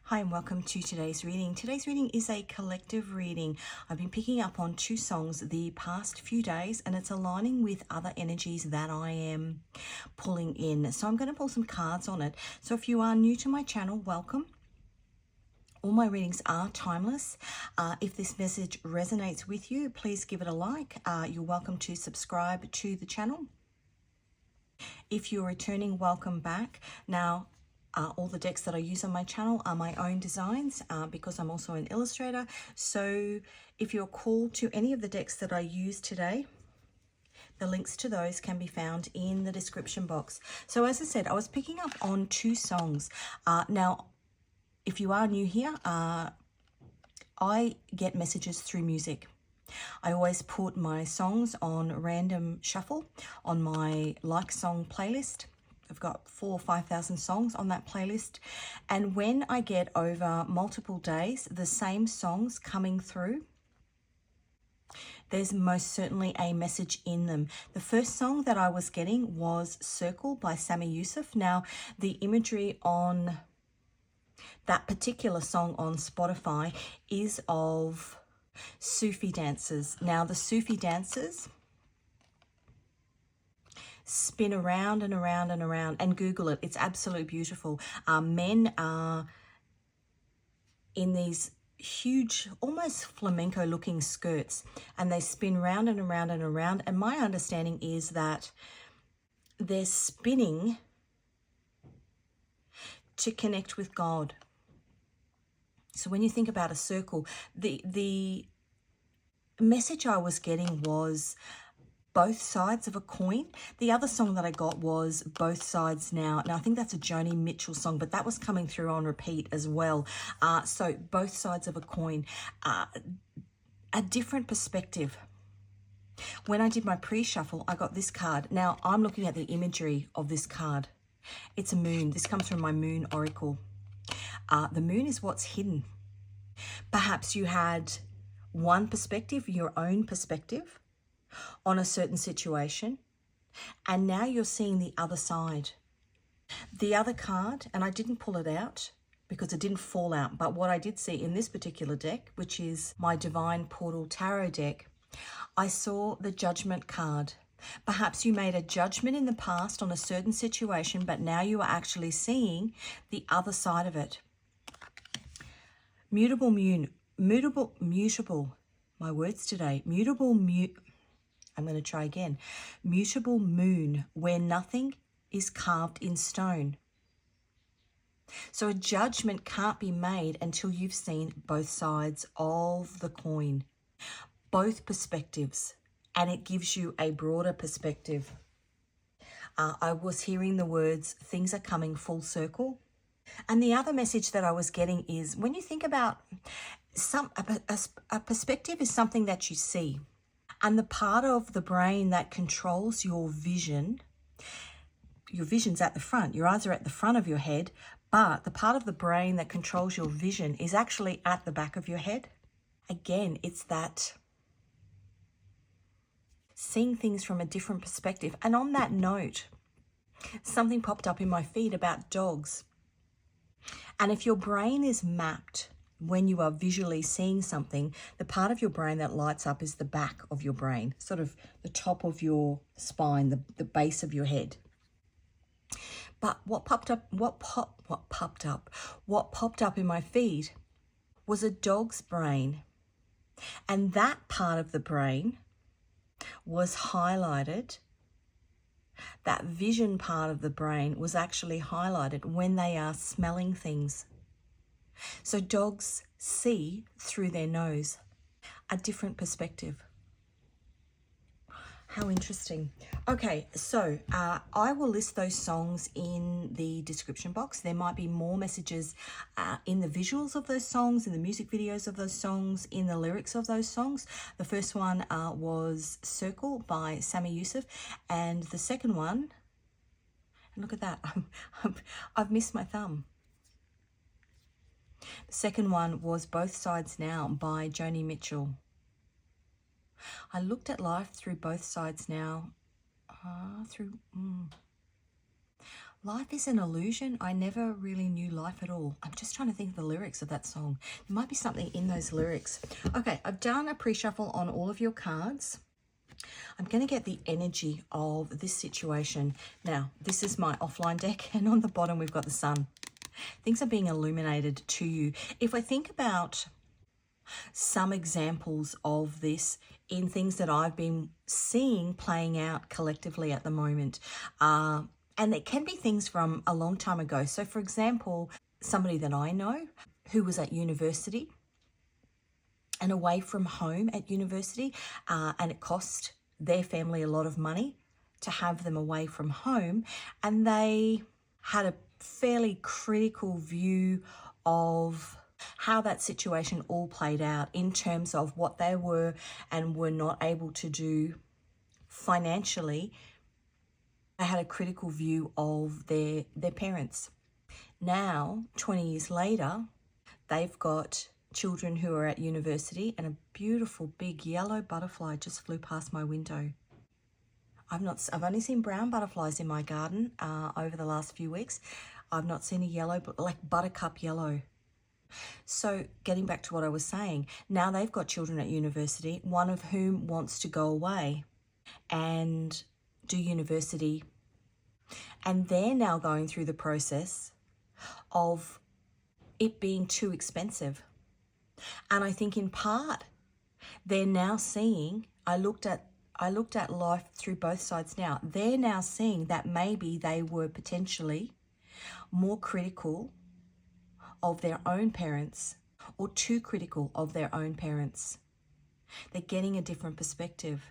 Hi and welcome to today's reading. Today's reading is a collective reading. I've been picking up on two songs the past few days and it's aligning with other energies that I am pulling in. So I'm going to pull some cards on it. So if you are new to my channel, welcome. All my readings are timeless. If this message resonates with you, please give it a like. You're welcome to subscribe to the channel. If you're returning, welcome back. Now, all the decks that I use on my channel are my own designs because I'm also an illustrator. So if you're called to any of the decks that I use today, the links to those can be found in the description box. So as I said, I was picking up on two songs. Now, if you are new here, I get messages through music. I always put my songs on random shuffle on my like song playlist. I've got 4,000 or 5,000 songs on that playlist. And when I get over multiple days, the same songs coming through, there's most certainly a message in them. The first song that I was getting was Circle by Sami Yusuf. Now, the imagery on that particular song on Spotify is of Sufi dancers. Now, the Sufi dancers spin around and around and around, and Google it. It's absolutely beautiful. Men are in these huge, almost flamenco looking skirts, and they spin round and around and around. And my understanding is that they're spinning to connect with God. So when you think about a circle, the message I was getting was both sides of a coin. The other song that I got was Both Sides Now. Now, I think that's a Joni Mitchell song, but that was coming through on repeat as well. So both sides of a coin, a different perspective. When I did my pre-shuffle, I got this card. Now, I'm looking at the imagery of this card. It's a moon. This comes from my moon oracle. The moon is what's hidden. Perhaps you had one perspective, your own perspective, on a certain situation, and now you're seeing the other side. The other card, and I didn't pull it out because it didn't fall out, but what I did see in this particular deck, which is my Divine Portal Tarot deck, I saw the Judgment card. Perhaps you made a judgment in the past on a certain situation, but now you are actually seeing the other side of it. Mutable, my words today, I'm going to try again. Mutable moon, where nothing is carved in stone. So a judgment can't be made until you've seen both sides of the coin, both perspectives, and it gives you a broader perspective. I was hearing the words, things are coming full circle. And the other message that I was getting is when you think about a perspective is something that you see. And the part of the brain that controls your vision's at the front. Your eyes are at the front of your head, but the part of the brain that controls your vision is actually at the back of your head. Again, it's that seeing things from a different perspective. And on that note, something popped up in my feed about dogs. And if your brain is mapped when you are visually seeing something, the part of your brain that lights up is the back of your brain, sort of the top of your spine, the base of your head. But what popped up in my feed was a dog's brain. And that part of the brain was highlighted. That vision part of the brain was actually highlighted when they are smelling things. So dogs see through their nose, a different perspective. How interesting. Okay, so I will list those songs in the description box. There might be more messages in the visuals of those songs, in the music videos of those songs, in the lyrics of those songs. The first one was Circle by Sami Yusuf, and the second one, and look at that, I've missed my thumb. The second one was Both Sides Now by Joni Mitchell. I looked at life through both sides now. Life is an illusion. I never really knew life at all. I'm just trying to think of the lyrics of that song. There might be something in those lyrics. Okay, I've done a pre-shuffle on all of your cards. I'm going to get the energy of this situation. Now, this is my offline deck, and on the bottom we've got the sun. Things are being illuminated to you. If I think about some examples of this in things that I've been seeing playing out collectively at the moment, and it can be things from a long time ago. So, for example, somebody that I know who was at university and away from home at university, and it cost their family a lot of money to have them away from home, and they had a fairly critical view of how that situation all played out in terms of what they were and were not able to do financially. They had a critical view of their parents. Now, 20 years later, they've got children who are at university, and a beautiful big yellow butterfly just flew past my window. I've only seen brown butterflies in my garden over the last few weeks. I've not seen a yellow, but like buttercup yellow. So getting back to what I was saying, now they've got children at university, one of whom wants to go away and do university. And they're now going through the process of it being too expensive. And I think in part, they're now seeing, I looked at life through both sides now. They're now seeing that maybe they were potentially more critical of their own parents or too critical of their own parents. They're getting a different perspective.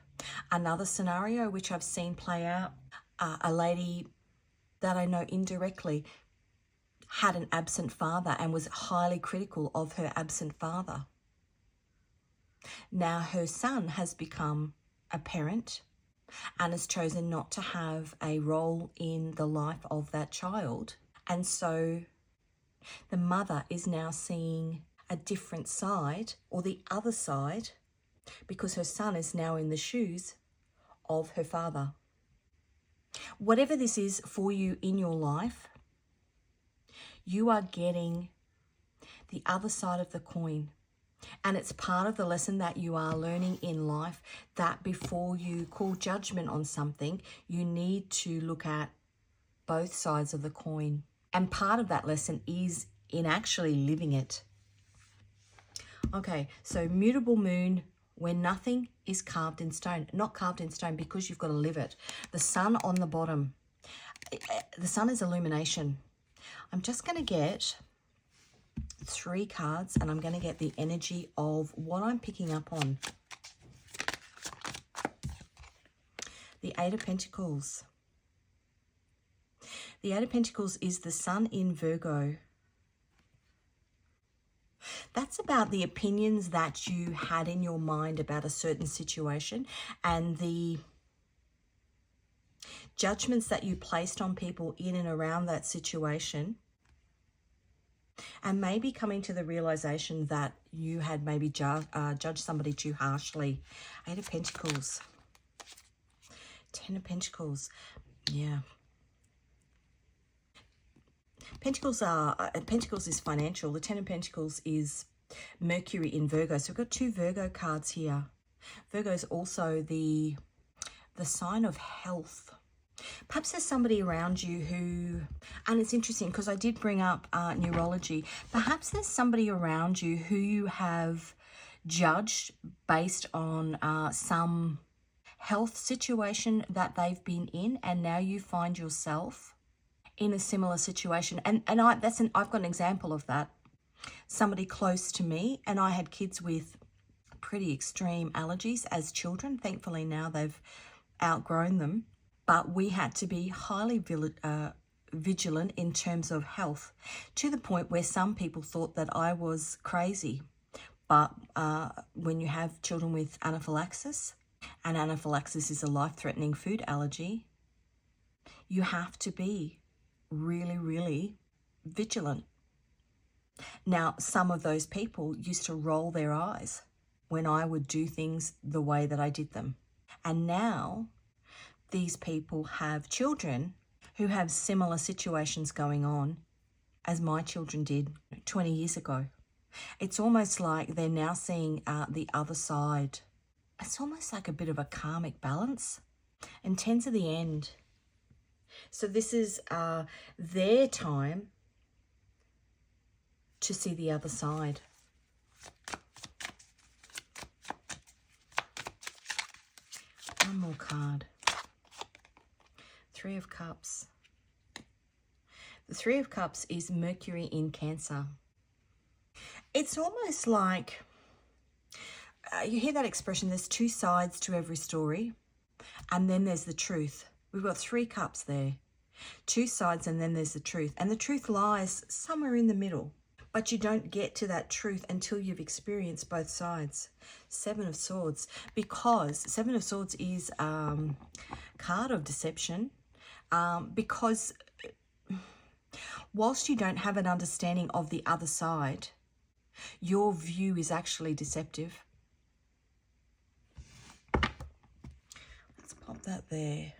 Another scenario which I've seen play out, a lady that I know indirectly had an absent father and was highly critical of her absent father. Now her son has become a parent and has chosen not to have a role in the life of that child. And so the mother is now seeing a different side, or the other side, because her son is now in the shoes of her father. Whatever this is for you in your life, you are getting the other side of the coin. And it's part of the lesson that you are learning in life, that before you call judgment on something, you need to look at both sides of the coin. And part of that lesson is in actually living it. Okay, so mutable moon, when nothing is carved in stone. Not carved in stone because you've got to live it. The sun on the bottom. The sun is illumination. I'm just going to get 3 cards, and I'm going to get the energy of what I'm picking up on. The Eight of Pentacles. The Eight of Pentacles is the sun in Virgo. That's about the opinions that you had in your mind about a certain situation and the judgments that you placed on people in and around that situation, and maybe coming to the realization that you had maybe judged somebody too harshly. Eight of Pentacles. 10 of Pentacles. Yeah. Pentacles is financial. The 10 of Pentacles is Mercury in Virgo. So we've got 2 Virgo cards here. Virgo is also the sign of health. Perhaps there's somebody around you who, and it's interesting because I did bring up neurology. Perhaps there's somebody around you who you have judged based on some health situation that they've been in, and now you find yourself in a similar situation. And I've got an example of that. Somebody close to me, and I had kids with pretty extreme allergies as children. Thankfully now they've outgrown them. But we had to be highly vigilant in terms of health, to the point where some people thought that I was crazy. But when you have children with anaphylaxis, and anaphylaxis is a life-threatening food allergy, you have to be really, really vigilant. Now, some of those people used to roll their eyes when I would do things the way that I did them. And now these people have children who have similar situations going on as my children did 20 years ago. It's almost like they're now seeing the other side. It's almost like a bit of a karmic balance, and 10 to the end. So this is their time to see the other side. One more card. Three of Cups. The Three of Cups is Mercury in Cancer. It's almost like, you hear that expression, there's two sides to every story, and then there's the truth. We've got 3 cups there. 2 sides, and then there's the truth. And the truth lies somewhere in the middle. But you don't get to that truth until you've experienced both sides. 7 of Swords, because 7 of Swords is card of deception, because whilst you don't have an understanding of the other side, your view is actually deceptive. Let's pop that there.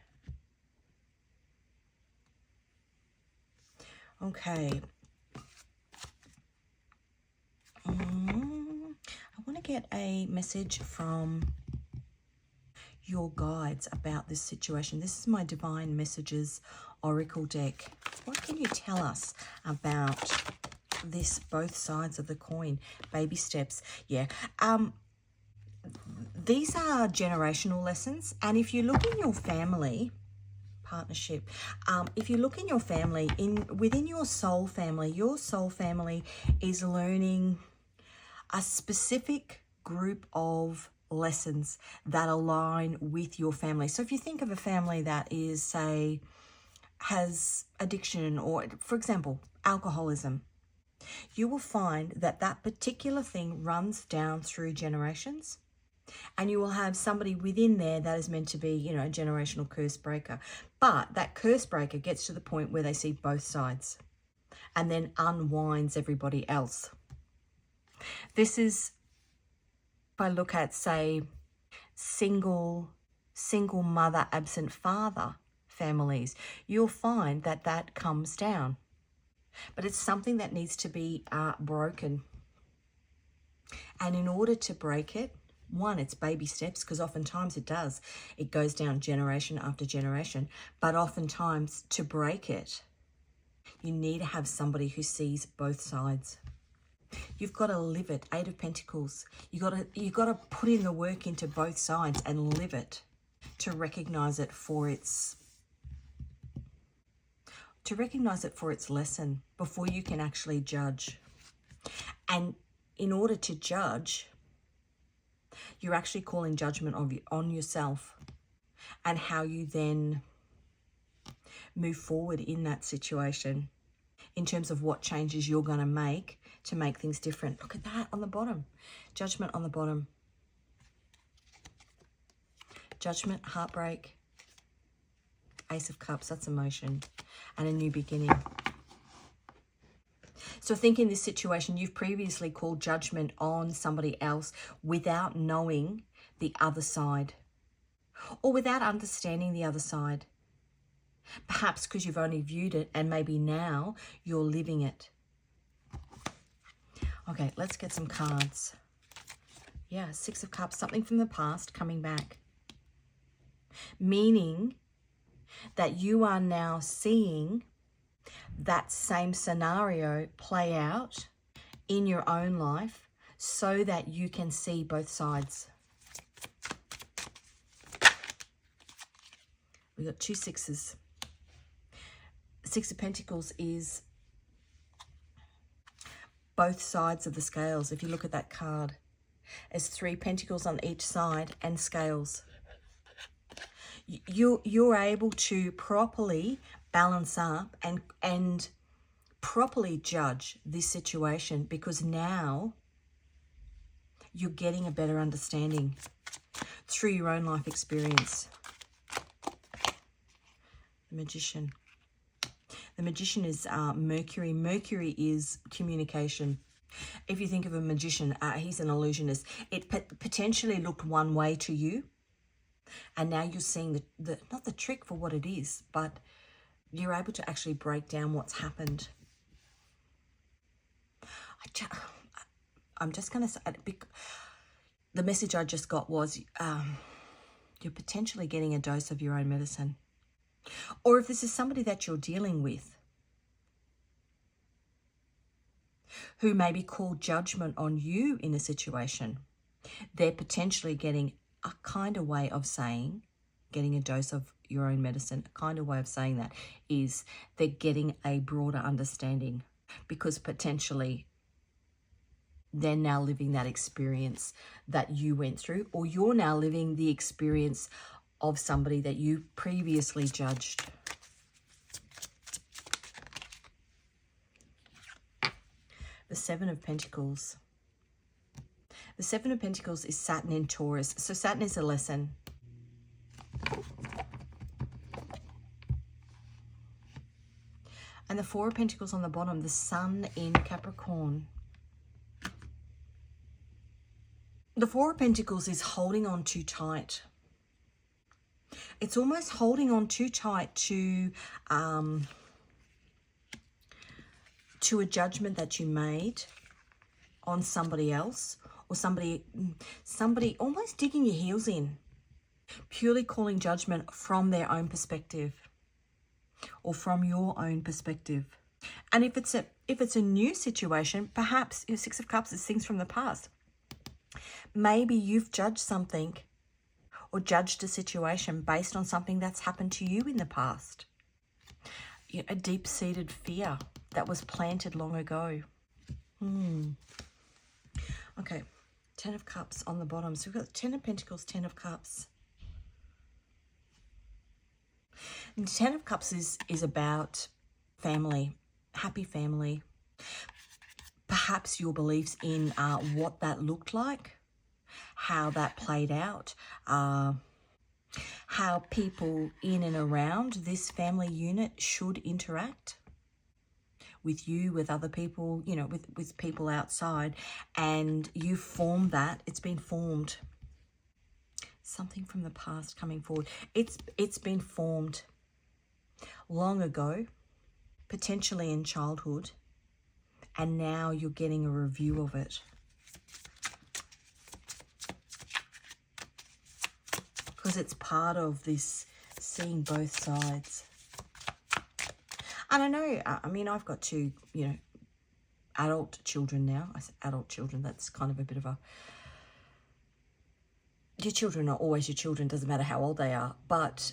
Okay. I want to get a message from your guides about this situation. This is my Divine Messages Oracle deck. What can you tell us about this, both sides of the coin? Baby steps. Yeah. These are generational lessons. And if you look in your family, partnership, if you look in your family, within your soul family is learning a specific group of lessons that align with your family. So if you think of a family that is, say, has addiction, or for example, alcoholism, you will find that that particular thing runs down through generations. And you will have somebody within there that is meant to be, you know, a generational curse breaker. But that curse breaker gets to the point where they see both sides and then unwinds everybody else. This is, if I look at, say, single mother, absent father families, you'll find that that comes down. But it's something that needs to be broken. And in order to break it, one, it's baby steps, because oftentimes it does. It goes down generation after generation. But oftentimes, to break it, you need to have somebody who sees both sides. You've got to live it. 8 of Pentacles. You've got to put in the work into both sides and live it to recognize it for its lesson before you can actually judge. And in order to judge, you're actually calling judgment on yourself and how you then move forward in that situation in terms of what changes you're going to make things different. Look at that on the bottom. Judgment on the bottom. Judgment, heartbreak, Ace of Cups, that's emotion, and a new beginning. So think in this situation, you've previously called judgment on somebody else without knowing the other side or without understanding the other side. Perhaps because you've only viewed it and maybe now you're living it. Okay, let's get some cards. Yeah, 6 of Cups, something from the past coming back. Meaning that you are now seeing that same scenario play out in your own life so that you can see both sides. We got 2 sixes. 6 of Pentacles is both sides of the scales. If you look at that card, there's 3 pentacles on each side and scales. You're able to properly balance up and properly judge this situation because now you're getting a better understanding through your own life experience. The Magician. The Magician is Mercury. Mercury is communication. If you think of a magician, he's an illusionist. It potentially looked one way to you, and now you're seeing the not the trick for what it is, but you're able to actually break down what's happened. I'm just going to say, the message I just got was you're potentially getting a dose of your own medicine. Or if this is somebody that you're dealing with who maybe call judgment on you in a situation, they're potentially getting a kind of way of saying, getting a dose of your own medicine, a kind of way of saying that is they're getting a broader understanding, because potentially they're now living that experience that you went through, or you're now living the experience of somebody that you previously judged. The Seven of Pentacles. The Seven of Pentacles is Saturn in Taurus. So Saturn is a lesson. And the Four of Pentacles on the bottom, the Sun in Capricorn. The Four of Pentacles is holding on too tight. It's almost holding on too tight to a judgment that you made on somebody else, or somebody almost digging your heels in, purely calling judgment from their own perspective or from your own perspective. And if it's a new situation, perhaps your Six of Cups is things from the past. Maybe you've judged something or judged a situation based on something that's happened to you in the past. A deep-seated fear that was planted long ago. Okay, Ten of Cups on the bottom. So we've got Ten of Pentacles, Ten of Cups. And Ten of Cups is about family, happy family. Perhaps your beliefs in what that looked like, how that played out, how people in and around this family unit should interact with you, with other people, you know, with people outside, and you formed that. It's been formed. Something from the past coming forward. It's been formed long ago, potentially in childhood, and now you're getting a review of it. Because it's part of this seeing both sides. And I know, I mean, I've got two, you know, adult children now. I say adult children, that's kind of a bit of a... Your children are always your children, doesn't matter how old they are. But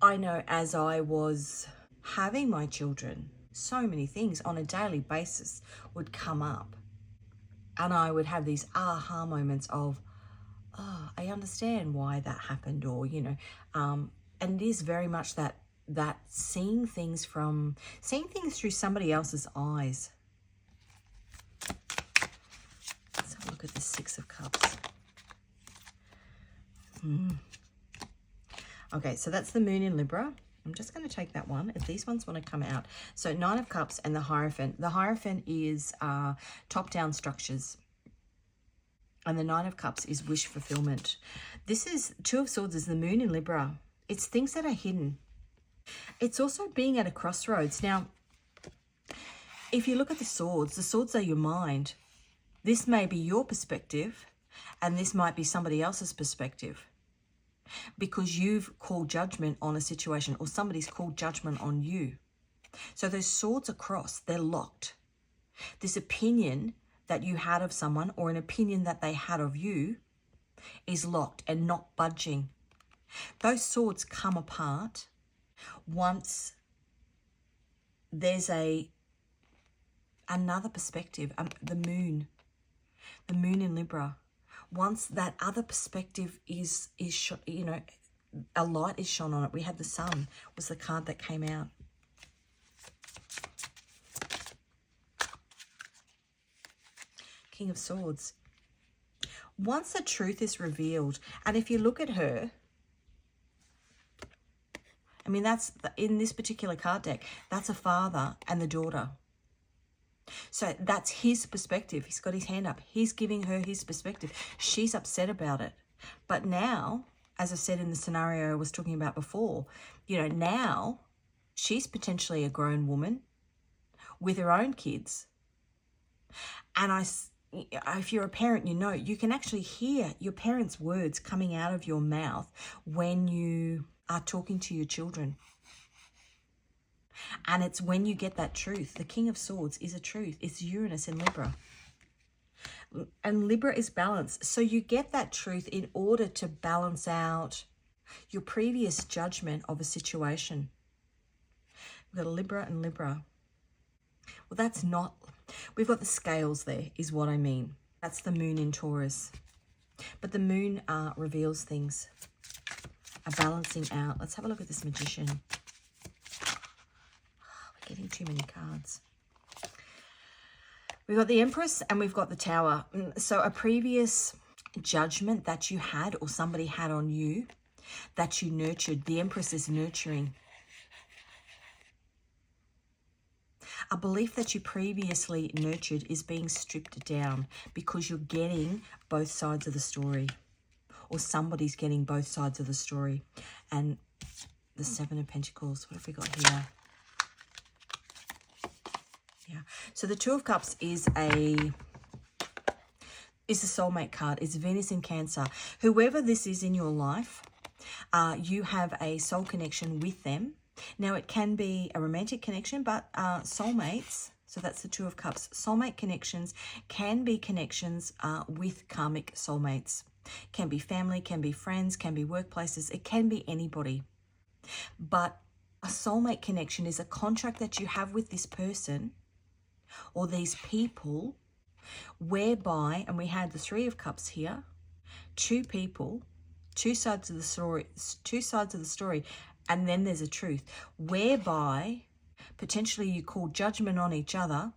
I know as I was having my children, so many things on a daily basis would come up. And I would have these aha moments of, oh, I understand why that happened, or, you know, and it is very much that seeing things through somebody else's eyes. Let's have a look at the Six of Cups. Okay, so that's the Moon in Libra. I'm just going to take that one, if these ones want to come out. So Nine of Cups and the Hierophant. The Hierophant is top-down structures. And the Nine of Cups is wish fulfillment. This is Two of Swords is the Moon in Libra. It's things that are hidden. It's also being at a crossroads. Now, if you look at the swords are your mind. This may be your perspective, and this might be somebody else's perspective, because you've called judgment on a situation, or somebody's called judgment on you. So those swords are crossed, they're locked. This opinion that you had of someone, or an opinion that they had of you, is locked and not budging. Those swords come apart once there's another perspective, the moon in Libra. Once that other perspective is you know, a light is shone on it. We had the Sun was the card that came out. King of Swords. Once the truth is revealed, and if you look at her, I mean, that's in this particular card deck, that's a father and the daughter. So that's his perspective. He's got his hand up. He's giving her his perspective. She's upset about it. But now, as I said in the scenario I was talking about before, you know, now She's potentially a grown woman with her own kids. And if you're a parent, you know, you can actually hear your parents' words coming out of your mouth when you are talking to your children. And it's when you get that truth. The King of Swords is a truth. It's Uranus in Libra. And Libra is balance. So you get that truth in order to balance out your previous judgment of a situation. We've got Libra and Libra. Well, that's not... We've got the scales there, is what I mean. That's the moon in Taurus. But the moon reveals things. A balancing out. Let's have a look at this Magician. We're getting too many cards. We've got the Empress and we've got the Tower. So a previous judgment that you had or somebody had on you that you nurtured. The Empress is nurturing. A belief that you previously nurtured is being stripped down because you're getting both sides of the story, or somebody's getting both sides of the story. And the Seven of Pentacles, what have we got here? Yeah, so the Two of Cups is a soulmate card. It's Venus in Cancer. Whoever this is in your life, you have a soul connection with them. Now, it can be a romantic connection, but soulmates, so that's the Two of Cups, soulmate connections can be connections with karmic soulmates. Can be family, can be friends, can be workplaces. It can be anybody. But a soulmate connection is a contract that you have with this person or these people whereby, and we had the Three of Cups here, two people, two sides of the story, and then there's a truth, whereby potentially you call judgment on each other,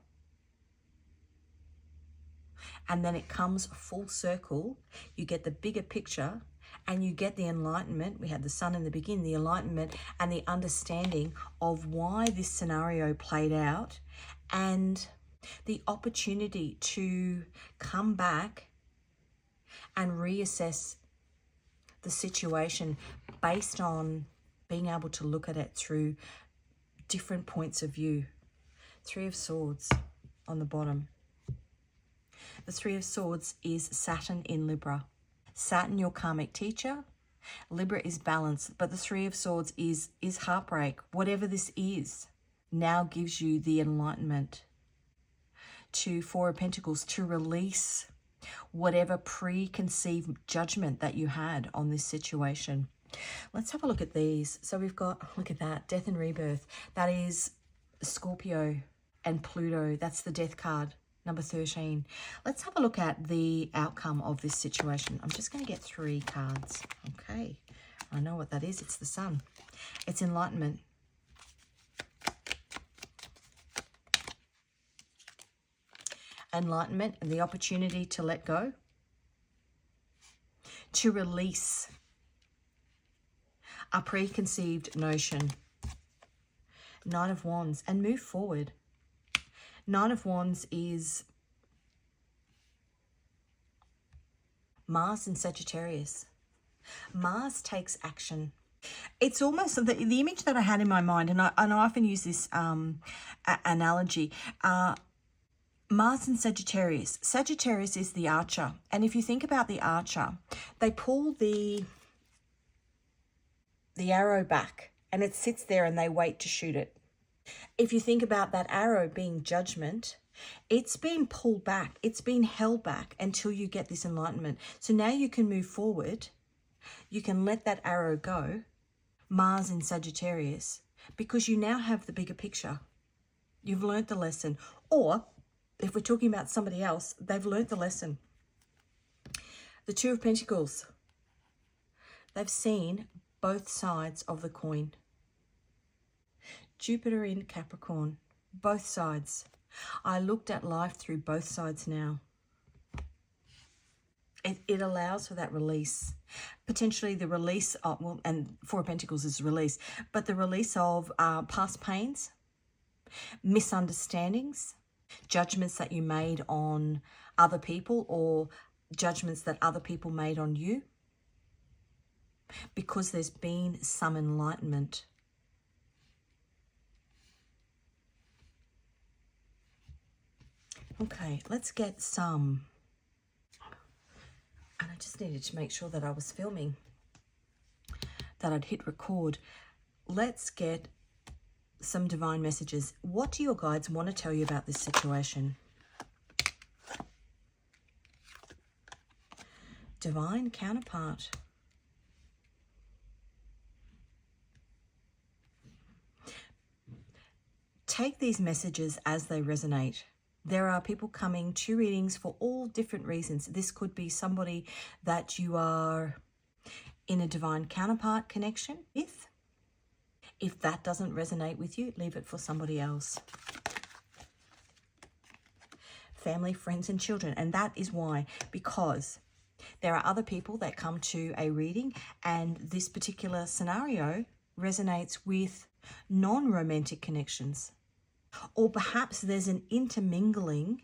and then it comes full circle. You get the bigger picture, and you get the enlightenment. We had the Sun in the beginning, the enlightenment and the understanding of why this scenario played out, and the opportunity to come back and reassess the situation based on being able to look at it through different points of view. Three of Swords on the bottom. The Three of Swords is Saturn in Libra. Saturn, your karmic teacher. Libra is balance, but the Three of Swords is heartbreak. Whatever this is now gives you the enlightenment. To Four of Pentacles, to release whatever preconceived judgment that you had on this situation. Let's have a look at these. So we've got, look at that, Death and Rebirth. That is Scorpio and Pluto. That's the Death card, number 13. Let's have a look at the outcome of this situation. I'm just going to get 3 cards. Okay, I know what that is. It's the Sun. It's enlightenment. Enlightenment and the opportunity to let go, to release a preconceived notion. Knight of Wands, and move forward. Knight of Wands is Mars in Sagittarius. Mars takes action. It's almost the image that I had in my mind, and I often use this analogy. Mars in Sagittarius. Sagittarius is the archer. And if you think about the archer, they pull the arrow back and it sits there and they wait to shoot it. If you think about that arrow being judgment, it's been pulled back. It's been held back until you get this enlightenment. So now you can move forward. You can let that arrow go. Mars in Sagittarius, because you now have the bigger picture. You've learnt the lesson. Or if we're talking about somebody else, they've learnt the lesson. The Two of Pentacles. They've seen both sides of the coin. Jupiter in Capricorn. Both sides. I looked at life through both sides now. It allows for that release. Potentially the release of, well, and Four of Pentacles is release, but the release of past pains, misunderstandings, judgments that you made on other people or judgments that other people made on you, because there's been some enlightenment. Okay, let's get some. And I just needed to make sure that I was filming, that I'd hit record. Let's get some divine messages. What do your guides want to tell you about this situation? Divine counterpart. Take these messages as they resonate. There are people coming to readings for all different reasons. This could be somebody that you are in a divine counterpart connection with. If that doesn't resonate with you, leave it for somebody else. Family, friends, and children. And that is why, because there are other people that come to a reading and this particular scenario resonates with non-romantic connections. Or perhaps there's an intermingling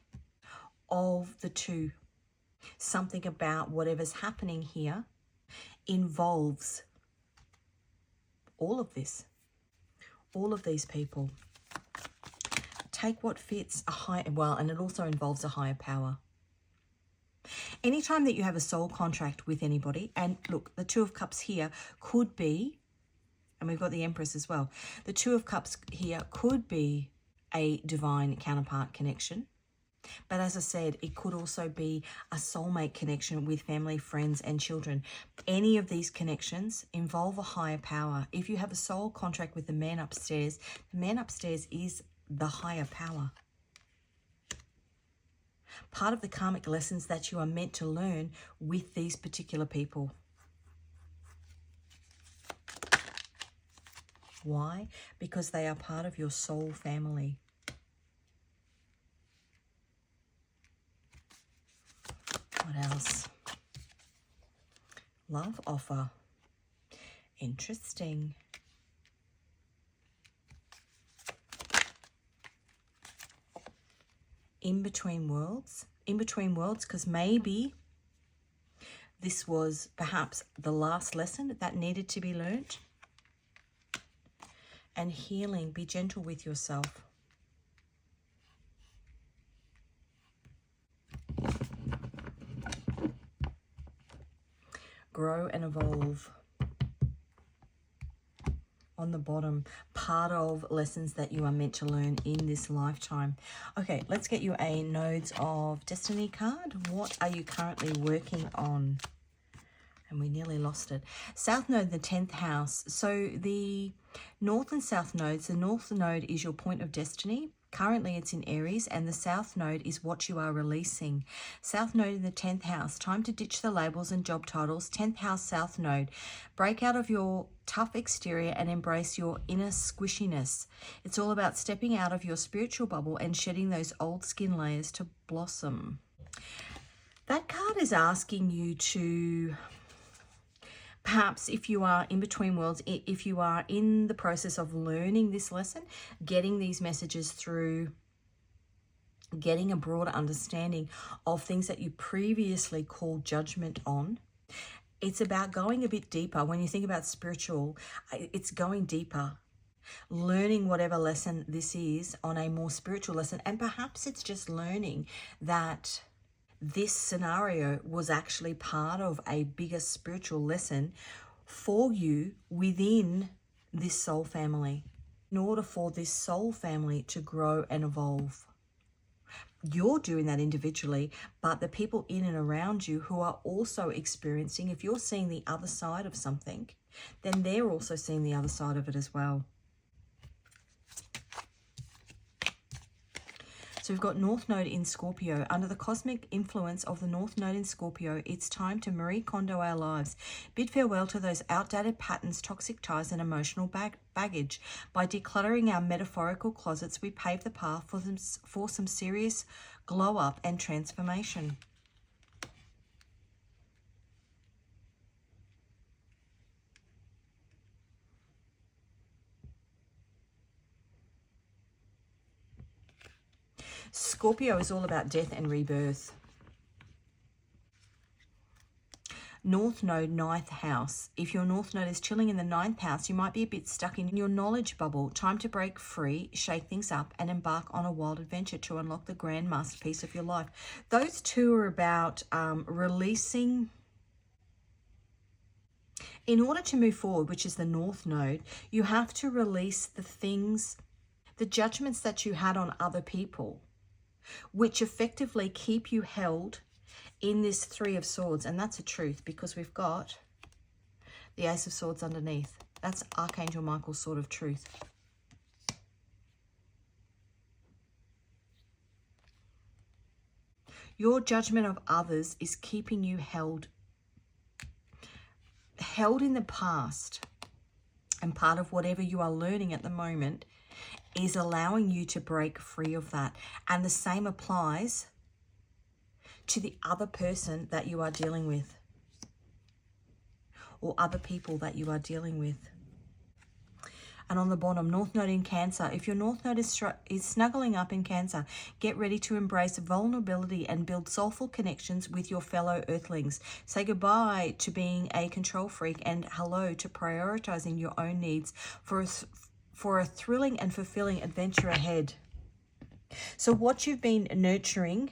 of the two. Something about whatever's happening here involves all of this, all of these people. Take what fits a high, well, and it also involves a higher power. Anytime that you have a soul contract with anybody, and look, the Two of Cups here could be, and we've got the Empress as well, the Two of Cups here could be a divine counterpart connection. But as I said, it could also be a soulmate connection with family, friends, and children. Any of these connections involve a higher power. If you have a soul contract with the man upstairs is the higher power. Part of the karmic lessons that you are meant to learn with these particular people. Why? Because they are part of your soul family. What else? Love offer. Interesting. In between worlds. In between worlds, because maybe this was perhaps the last lesson that needed to be learned. And healing. Be gentle with yourself. Grow and evolve. On the bottom, part of lessons that you are meant to learn in this lifetime. Okay, let's get you a Nodes of Destiny card. What are you currently working on? And we nearly lost it. South Node, the 10th house. So the North and South Nodes, the North Node is your point of destiny. Currently it's in Aries, and the South Node is what you are releasing. South Node in the 10th house. Time to ditch the labels and job titles. 10th house, South Node. Break out of your tough exterior and embrace your inner squishiness. It's all about stepping out of your spiritual bubble and shedding those old skin layers to blossom. That card is asking you to... Perhaps if you are in between worlds, if you are in the process of learning this lesson, getting these messages through, getting a broader understanding of things that you previously called judgment on, it's about going a bit deeper. When you think about spiritual, it's going deeper. Learning whatever lesson this is on a more spiritual lesson. And perhaps it's just learning that this scenario was actually part of a bigger spiritual lesson for you within this soul family. In order for this soul family to grow and evolve. You're doing that individually, but the people in and around you who are also experiencing, if you're seeing the other side of something, then they're also seeing the other side of it as well. So we've got North Node in Scorpio. Under the cosmic influence of the North Node in Scorpio, it's time to Marie Kondo our lives. Bid farewell to those outdated patterns, toxic ties, and emotional baggage. By decluttering our metaphorical closets, we pave the path for some serious glow up and transformation. Scorpio is all about death and rebirth. North Node, ninth house. If your North Node is chilling in the ninth house, you might be a bit stuck in your knowledge bubble. Time to break free, shake things up, and embark on a wild adventure to unlock the grand masterpiece of your life. Those two are about releasing. In order to move forward, which is the North Node, you have to release the things, the judgments that you had on other people, which effectively keep you held in this Three of Swords. And that's a truth, because we've got the Ace of Swords underneath. That's Archangel Michael's sword of truth. Your judgment of others is keeping you held in the past. And part of whatever you are learning at the moment is allowing you to break free of that. And the same applies to the other person that you are dealing with, or other people that you are dealing with. And on the bottom, North Node in Cancer. If your North Node is snuggling up in Cancer, get ready to embrace vulnerability and build soulful connections with your fellow earthlings. Say goodbye to being a control freak and hello to prioritizing your own needs for a thrilling and fulfilling adventure ahead. So what you've been nurturing,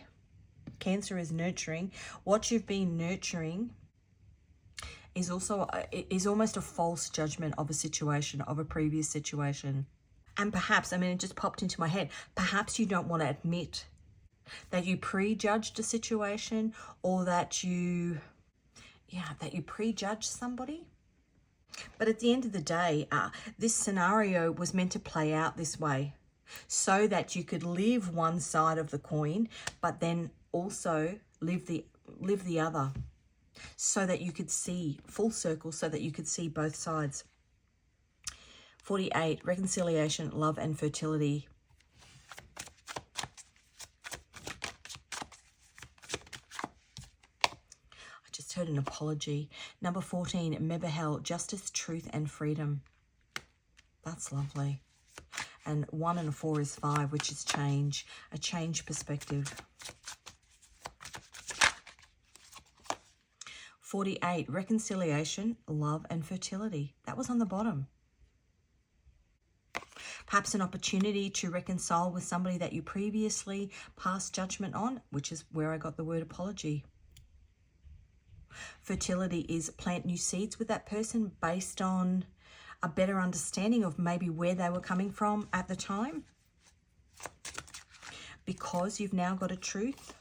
Cancer is nurturing, what you've been nurturing is also is almost a false judgment of a situation, of a previous situation. And perhaps, I mean, it just popped into my head, perhaps you don't want to admit that you prejudged a situation, or that you prejudged somebody. But at the end of the day, this scenario was meant to play out this way so that you could live one side of the coin, but then also live the other, so that you could see full circle, so that you could see both sides. 48, reconciliation, love and fertility. I just heard an apology. Number 14, Mebahel, justice, truth and freedom. That's lovely. And 1 and a 4 is 5, which is change, a change perspective. 48, reconciliation, love and fertility. That was on the bottom. Perhaps an opportunity to reconcile with somebody that you previously passed judgment on, which is where I got the word apology. Fertility is plant new seeds with that person based on a better understanding of maybe where they were coming from at the time, because you've now got a truth.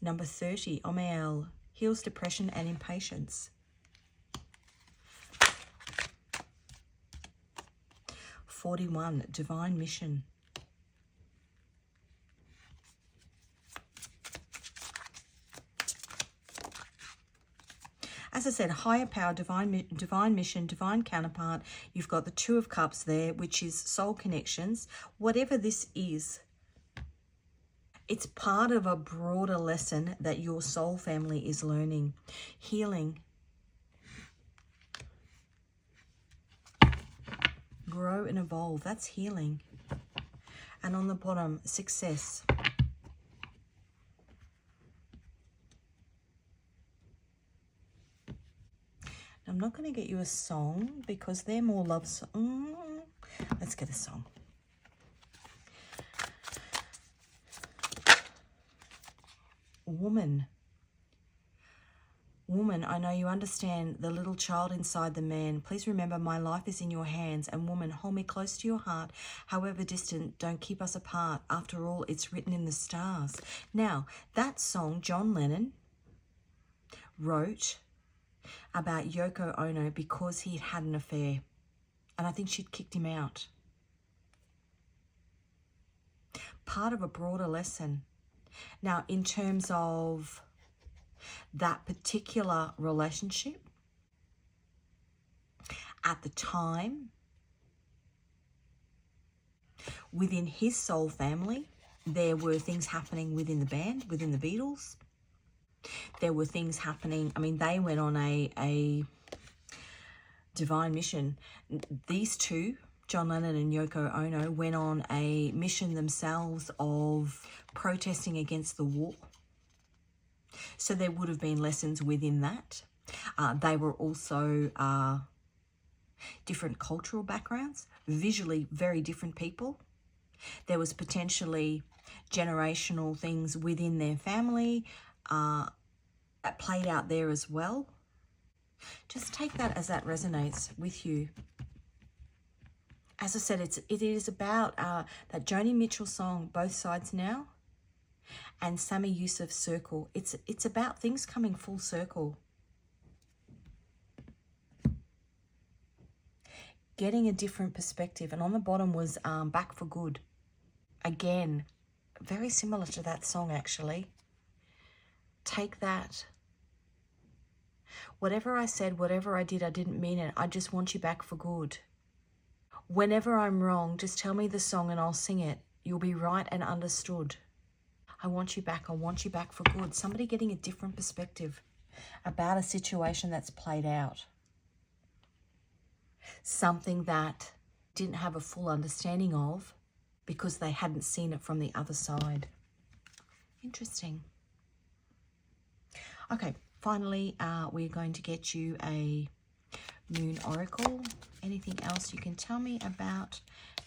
Number 30, Omeal, heals depression and impatience. 41, divine mission. As I said, higher power, divine mission, divine counterpart. You've got the 2 of Cups there, which is soul connections. Whatever this is, it's part of a broader lesson that your soul family is learning. Healing. Grow and evolve. That's healing. And on the bottom, success. I'm not going to get you a song because they're more love songs. Let's get a song. Woman. Woman, I know you understand the little child inside the man. Please remember my life is in your hands. And woman, hold me close to your heart. However distant, don't keep us apart. After all, it's written in the stars. Now, that song John Lennon wrote about Yoko Ono because he had an affair. And I think she'd kicked him out. Part of a broader lesson. Now, in terms of that particular relationship, at the time, within his soul family, there were things happening within the band, within the Beatles. There were things happening. I mean, they went on a divine mission. These two, John Lennon and Yoko Ono, went on a mission themselves of protesting against the war. So there would have been lessons within that. They were also different cultural backgrounds, visually very different people. There was potentially generational things within their family that played out there as well. Just take that as that resonates with you. As I said, it is about that Joni Mitchell song, Both Sides Now, and Sami Yusuf's Circle. It's about things coming full circle. Getting a different perspective. And on the bottom was Back for Good. Again, very similar to that song, actually. Take that. Whatever I said, whatever I did, I didn't mean it. I just want you back for good. Whenever I'm wrong, just tell me the song and I'll sing it. You'll be right and understood. I want you back. I want you back for good. Somebody getting a different perspective about a situation that's played out. Something that didn't have a full understanding of because they hadn't seen it from the other side. Interesting. Okay, finally, we're going to get you a moon oracle. Anything else you can tell me about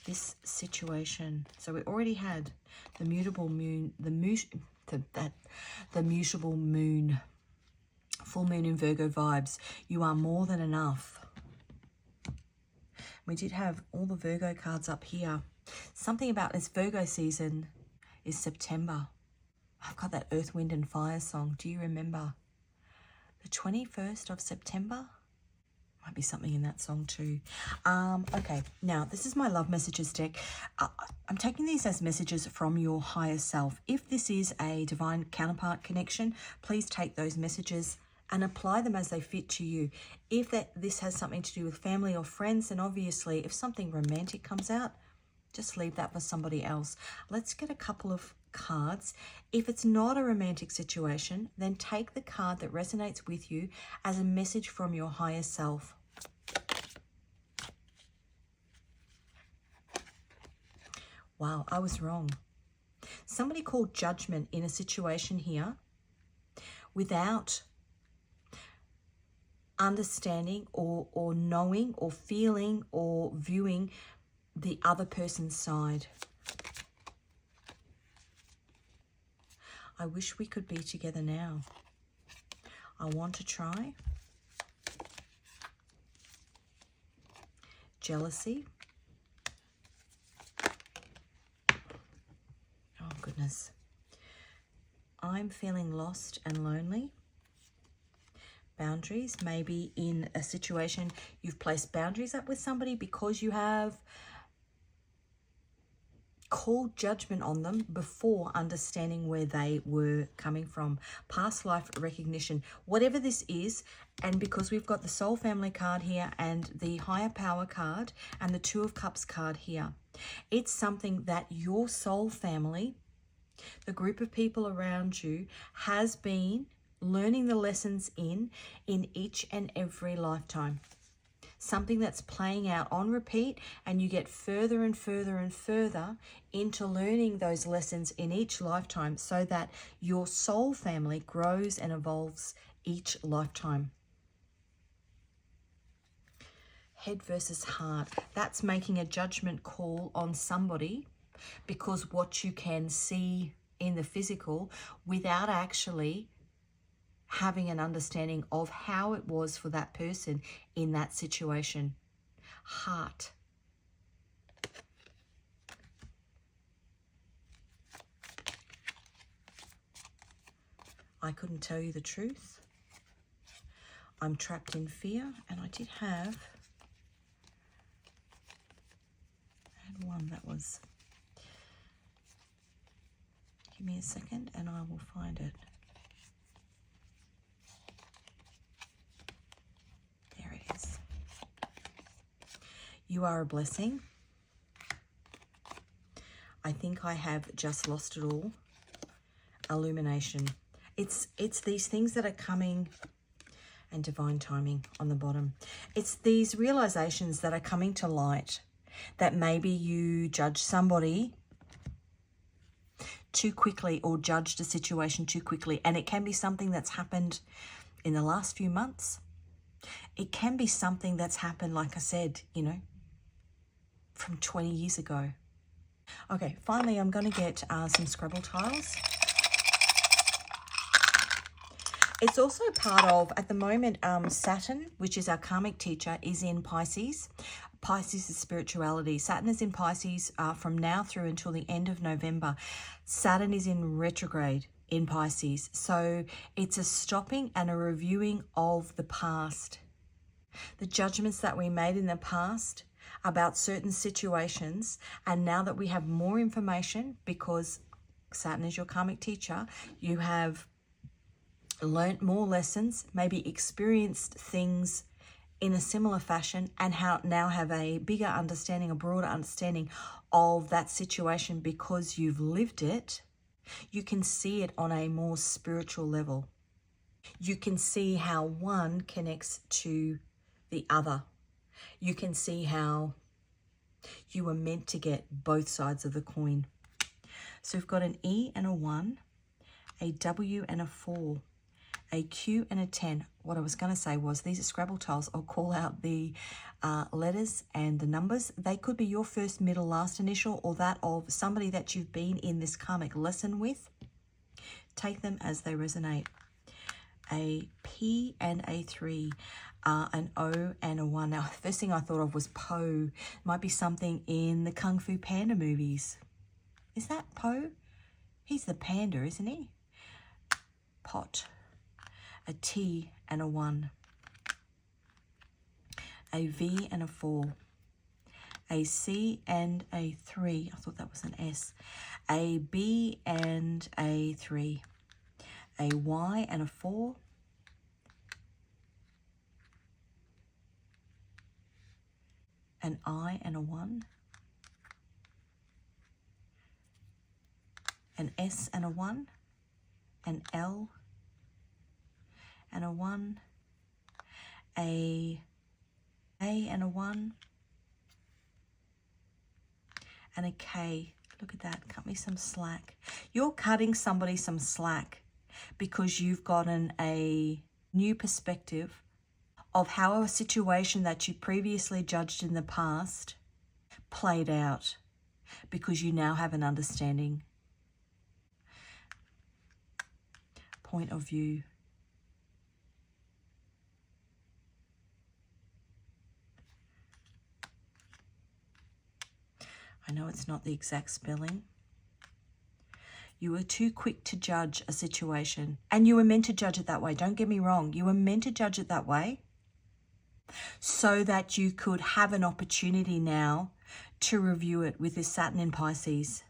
this situation? So we already had the mutable moon, the mutable moon, full moon in Virgo vibes. You are more than enough. We did have all the Virgo cards up here. Something about this Virgo season is September. I've got that Earth, Wind and Fire song. Do you remember? The 21st of September? Might be something in that song too. Okay, now this is my love messages deck. I'm taking these as messages from your higher self. If this is a divine counterpart connection, please take those messages and apply them as they fit to you. If this has something to do with family or friends, then obviously if something romantic comes out, just leave that for somebody else. Let's get a couple of cards. If it's not a romantic situation, then take the card that resonates with you as a message from your higher self. Wow, I was wrong. Somebody called judgment in a situation here without understanding or knowing or feeling or viewing the other person's side. I wish we could be together now. I want to try. Jealousy. Oh, goodness. I'm feeling lost and lonely. Boundaries. Maybe in a situation you've placed boundaries up with somebody because you have called judgment on them before understanding where they were coming from. Past life recognition, whatever this is. And because we've got the soul family card here and the higher power card and the Two of Cups card here, it's something that your soul family, the group of people around you, has been learning the lessons in each and every lifetime. Something that's playing out on repeat, and you get further and further and further into learning those lessons in each lifetime so that your soul family grows and evolves each lifetime. Head versus heart. That's making a judgment call on somebody because what you can see in the physical without actually having an understanding of how it was for that person in that situation. Heart. I couldn't tell you the truth. I'm trapped in fear, and I did have, one that was, give me a second and I will find it. You are a blessing. I think I have just lost it all. Illumination. It's these things that are coming, and divine timing on the bottom. It's these realizations that are coming to light that maybe you judged somebody too quickly or judged a situation too quickly. And it can be something that's happened in the last few months. It can be something that's happened, like I said, from 20 years ago. Okay, finally, I'm going to get some Scrabble tiles. It's also part of, at the moment, Saturn, which is our karmic teacher, is in Pisces. Pisces is spirituality. Saturn is in Pisces from now through until the end of November. Saturn is in retrograde in Pisces. So it's a stopping and a reviewing of the past. The judgments that we made in the past about certain situations, and now that we have more information, because Saturn is your karmic teacher, you have learnt more lessons, maybe experienced things in a similar fashion, and now have a bigger understanding, a broader understanding of that situation because you've lived it. You can see it on a more spiritual level. You can see how one connects to the other. You can see how you were meant to get both sides of the coin. So we've got an E and a 1, a W and a 4, a Q and a 10. What I was going to say was these are Scrabble tiles. I'll call out the letters and the numbers. They could be your first, middle, last initial, or that of somebody that you've been in this karmic lesson with. Take them as they resonate. A P and a 3, an O and a 1. Now, the first thing I thought of was Po. Might be something in the Kung Fu Panda movies. Is that Po? He's the panda, isn't he? Pot. A T and a 1. A V and a 4. A C and a 3. I thought that was an S. A B and a 3. A Y and a 4. An I and a 1. An S and a 1. An L and a 1. A and a 1. And a K. Look at that. Cut me some slack. You're cutting somebody some slack because you've gotten a new perspective of how a situation that you previously judged in the past played out, because you now have an understanding, point of view. I know it's not the exact spelling. You were too quick to judge a situation, and you were meant to judge it that way. Don't get me wrong. You were meant to judge it that way so that you could have an opportunity now to review it with this Saturn in Pisces,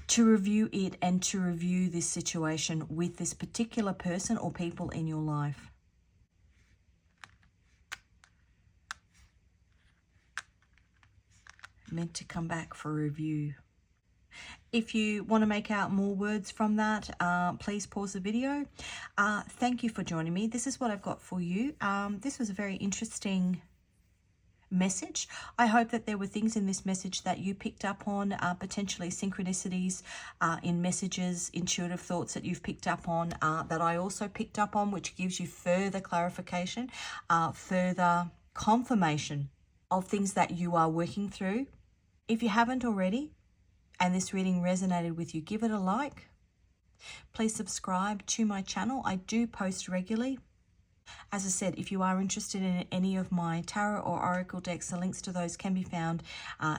to review it and to review this situation with this particular person or people in your life. Meant to come back for review. If you want to make out more words from that, please pause the video. Thank you for joining me. This is what I've got for you. This was a very interesting message. I hope that there were things in this message that you picked up on, potentially synchronicities in messages, intuitive thoughts that you've picked up on, that I also picked up on, which gives you further clarification, further confirmation of things that you are working through. If you haven't already, and this reading resonated with you, give it a like. Please subscribe to my channel. I do post regularly. As I said, if you are interested in any of my tarot or oracle decks, the links to those can be found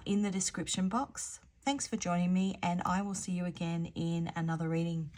in the description box. Thanks for joining me, and I will see you again in another reading.